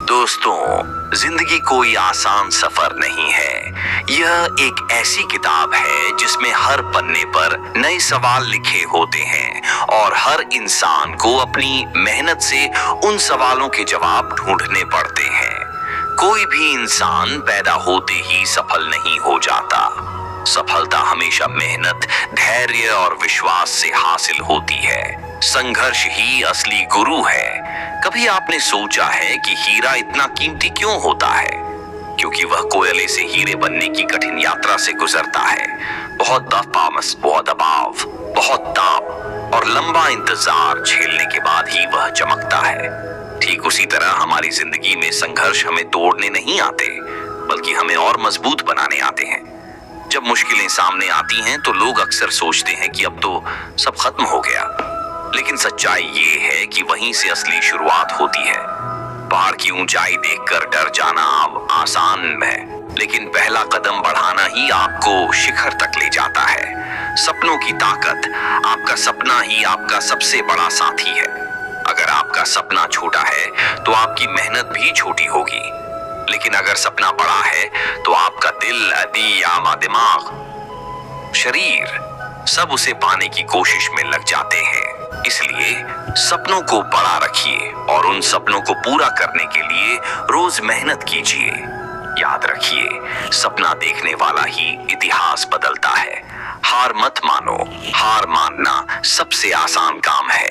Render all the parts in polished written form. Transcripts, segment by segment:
दोस्तों, जिंदगी कोई आसान सफर नहीं है। यह एक ऐसी किताब है जिसमें हर पन्ने पर नए सवाल लिखे होते हैं और हर इंसान को अपनी मेहनत से उन सवालों के जवाब ढूंढने पड़ते हैं। कोई भी इंसान पैदा होते ही सफल नहीं हो जाता। सफलता हमेशा मेहनत, धैर्य और विश्वास से हासिल होती है। संघर्ष ही असली गुरु है। कभी आपने सोचा है कि हीरा इतना कीमती क्यों होता है? क्योंकि वह कोयले से हीरे बनने की कठिन यात्रा से गुजरता है। बहुत दबाव, बहुत ताप और लंबा इंतजार झेलने के बाद ही वह चमकता है। ठीक उसी तरह हमारी जिंदगी में संघर्ष हमें तोड़ने नहीं आते, बल्कि हमें और मजबूत बनाने आते हैं। जब मुश्किलें सामने आती हैं तो लोग अक्सर सोचते हैं कि अब तो सब खत्म हो गया, लेकिन सच्चाई ये है कि वहीं से असली शुरुआत होती है। पहाड़ की ऊंचाई देखकर डर जाना अब आसान है, लेकिन पहला कदम बढ़ाना ही आपको शिखर तक ले जाता है। सपनों की ताकत, आपका सपना ही आपका सबसे बड़ा साथी है। अगर आपका सपना छोटा है तो आपकी मेहनत भी छोटी होगी, लेकिन अगर सपना बड़ा है तो आपका दिल, दिमाग, शरीर सब उसे पाने की कोशिश में लग जाते हैं। इसलिए सपनों को बड़ा रखिए और उन सपनों को पूरा करने के लिए रोज मेहनत कीजिए। याद रखिए, सपना देखने वाला ही इतिहास बदलता है। हार मत मानो। हार मानना सबसे आसान काम है,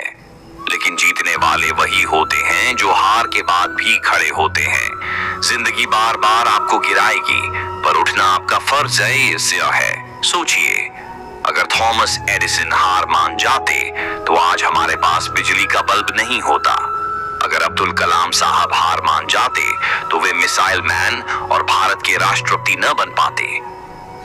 लेकिन जीतने वाले वही होते हैं जो हार के बाद भी खड़े होते हैं। जिंदगी बार बार आपको गिराएगी, पर उठना आपका फर्ज है। सोचिए, अगर थॉमस एडिसन हार मान जाते तो आज हमारे पास बिजली का बल्ब नहीं होता। अगर अब्दुल कलाम साहब हार मान जाते तो वे मिसाइल मैन और भारत के राष्ट्रपति न बन पाते।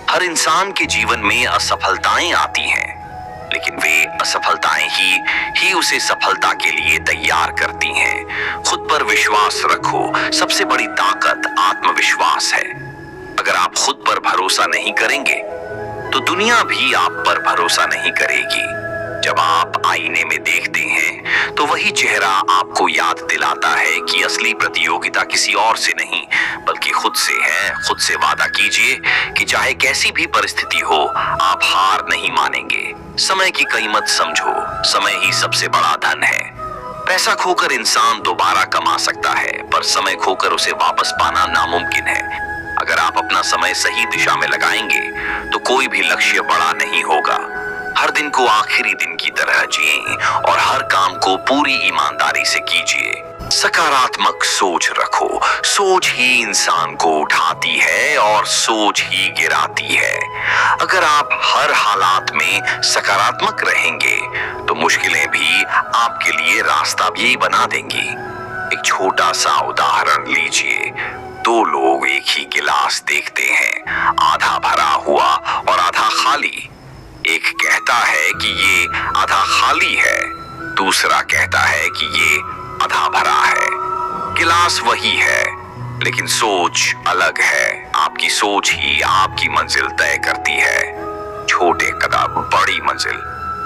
हर इंसान के जीवन में असफलताएं आती हैं, लेकिन वे असफलताएं ही उसे सफलता के लिए तैयार करती हैं। खुद पर विश्वास रखो। सबसे बड़ी ताकत आत्मविश्वास है। अगर आप खुद पर भरोसा नहीं करेंगे तो दुनिया भी आप पर भरोसा नहीं करेगी। जब आप आईने में देखते हैं तो वही चेहरा आपको याद दिलाता है कि असली प्रतियोगिता किसी और से नहीं बल्कि खुद से है। खुद से वादा कीजिए कि चाहे कैसी भी परिस्थिति हो, आप हार नहीं मानेंगे। समय की कीमत समझो। समय ही सबसे बड़ा धन है। पैसा खोकर इंसान दोबारा कमा सकता है, पर समय खोकर उसे वापस पाना नामुमकिन है। अगर आप अपना समय सही दिशा में लगाएंगे तो कोई भी लक्ष्य बड़ा नहीं होगा। हर दिन को आखिरी दिन की तरह जिएं और हर काम को पूरी ईमानदारी से कीजिए। सकारात्मक सोच रखो। सोच ही इंसान को उठाती है और सोच ही गिराती है। अगर आप हर हालात में सकारात्मक रहेंगे तो मुश्किलें भी आपके लिए रास्ता भी बना देंगी। एक छोटा सा उदाहरण लीजिए। दो लोग एक ही गिलास देखते हैं, आधा भरा हुआ और आधा खाली। एक कहता है कि ये आधा खाली है, दूसरा कहता है कि ये आधा भरा है। गिलास वही है, लेकिन सोच अलग है। आपकी सोच ही आपकी मंजिल तय करती है। छोटे कदम, बड़ी मंजिल।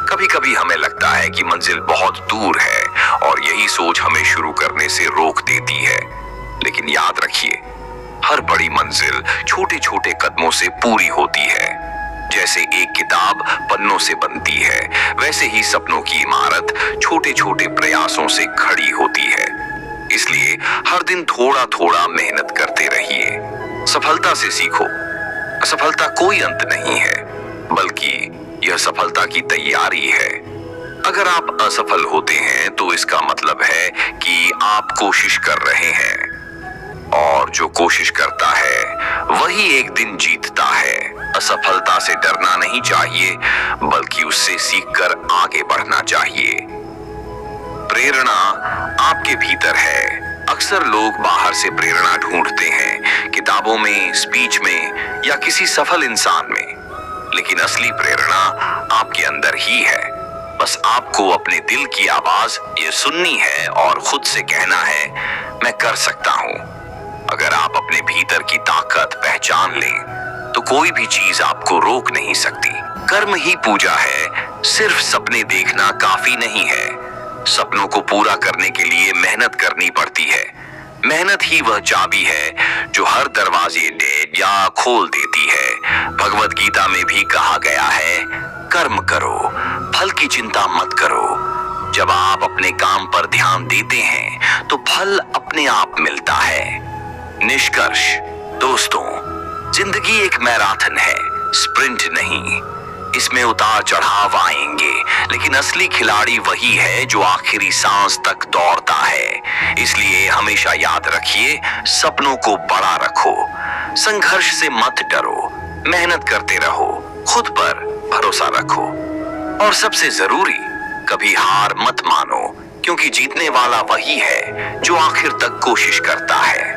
कभी कभी हमें लगता है कि मंजिल बहुत दूर है और यही सोच हमें शुरू करने से रोक देती है, लेकिन याद रखिए, हर बड़ी मंजिल छोटे छोटे कदमों से पूरी होती है। जैसे एक किताब पन्नों से बनती है, वैसे ही सपनों की इमारत छोटे छोटे प्रयासों से खड़ी होती है। इसलिए हर दिन थोड़ा थोड़ा मेहनत करते रहिए। सफलता से सीखो। असफलता कोई अंत नहीं है, बल्कि यह सफलता की तैयारी है। अगर आप असफल होते हैं तो इसका मतलब है कि आप कोशिश कर रहे हैं, और जो कोशिश करता है वही एक दिन जीतता है। असफलता से डरना नहीं चाहिए, बल्कि उससे सीखकर आगे बढ़ना चाहिए। प्रेरणा आपके भीतर है। अक्सर लोग बाहर से प्रेरणा ढूंढते हैं, किताबों में, स्पीच में या किसी सफल इंसान में, लेकिन असली प्रेरणा आपके अंदर ही है। बस आपको अपने दिल की आवाज ये सुननी है और खुद से कहना है, मैं कर सकता हूं। अगर आप अपने भीतर की ताकत पहचान लें तो कोई भी चीज आपको रोक नहीं सकती। कर्म ही पूजा है। सिर्फ सपने देखना काफी नहीं है। सपनों को पूरा करने के लिए मेहनत करनी पड़ती है। मेहनत ही वह चाबी है जो हर दरवाजे या खोल देती है। भगवत गीता में भी कहा गया है, कर्म करो, फल की चिंता मत करो। जब आप अपने काम पर ध्यान देते हैं तो फल अपने आप मिलता है। निष्कर्ष दोस्तों, जिंदगी एक मैराथन है, स्प्रिंट नहीं। इसमें उतार चढ़ाव आएंगे, लेकिन असली खिलाड़ी वही है जो आखिरी सांस तक दौड़ता है। इसलिए हमेशा याद रखिए, सपनों को बड़ा रखो, संघर्ष से मत डरो, मेहनत करते रहो, खुद पर भरोसा रखो और सबसे जरूरी, कभी हार मत मानो, क्योंकि जीतने वाला वही है जो आखिर तक कोशिश करता है।